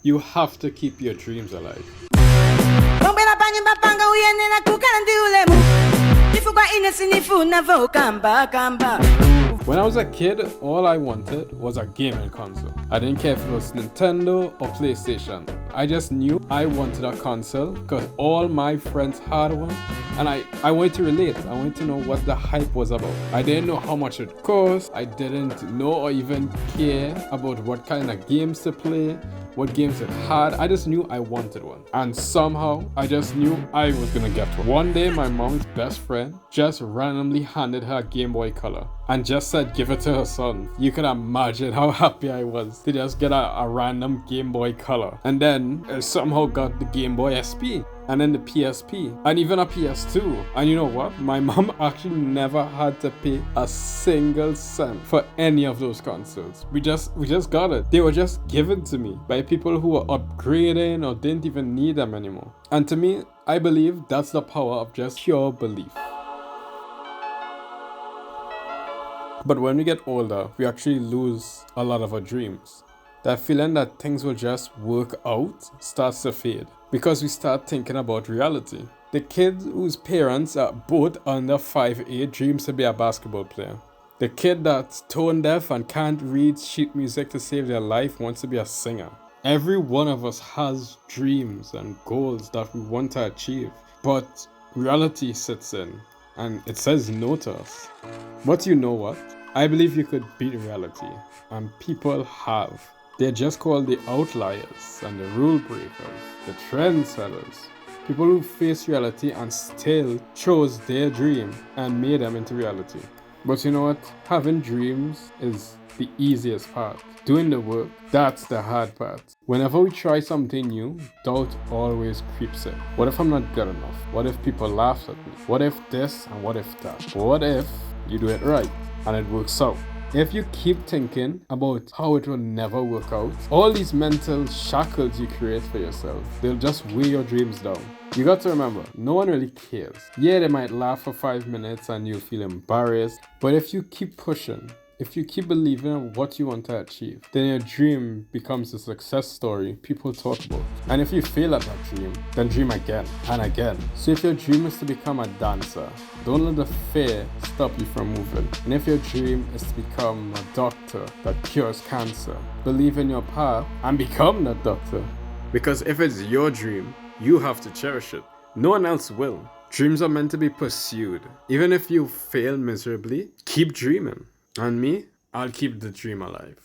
You have to keep your dreams alive. When I was a kid, all I wanted was a gaming console. I didn't care if it was Nintendo or PlayStation. I just knew I wanted a console because all my friends had one, and I wanted to relate. I wanted to know what the hype was about. I didn't know how much it cost. I didn't know or even care about what kind of games to play, what games it had. I just knew I wanted one. And somehow, I just knew I was gonna get one. One day, my mom's best friend just randomly handed her a Game Boy Color and just said give it to her son. You can imagine how happy I was to just get a random Game Boy Color. And then I somehow got the Game Boy SP, and then the PSP, and even a PS2. And you know what? My mom actually never had to pay a single cent for any of those consoles. We just got it. They were just given to me by people who were upgrading or didn't even need them anymore. And to me, I believe that's the power of just pure belief. But when we get older, we actually lose a lot of our dreams. That feeling that things will just work out starts to fade because we start thinking about reality. The kid whose parents are both under 5'8" dreams to be a basketball player. The kid that's tone deaf and can't read sheet music to save their life wants to be a singer. Every one of us has dreams and goals that we want to achieve, but reality sits in and it says no to us. But you know what? I believe you could beat reality, and people have. They're just called the outliers and the rule breakers, the trendsetters. People who face reality and still chose their dream and made them into reality. But you know what? Having dreams is the easiest part. Doing the work, that's the hard part. Whenever we try something new, doubt always creeps in. What if I'm not good enough? What if people laugh at me? What if this and what if that? What if you do it right and it works out? If you keep thinking about how it will never work out, all these mental shackles you create for yourself, they'll just weigh your dreams down. You got to remember, no one really cares. Yeah, they might laugh for 5 minutes and you'll feel embarrassed, but if you keep pushing, if you keep believing in what you want to achieve, then your dream becomes a success story people talk about. And if you fail at that dream, then dream again and again. So if your dream is to become a dancer, don't let the fear stop you from moving. And if your dream is to become a doctor that cures cancer, believe in your path and become that doctor. Because if it's your dream, you have to cherish it. No one else will. Dreams are meant to be pursued. Even if you fail miserably, keep dreaming. And me, I'll keep the dream alive.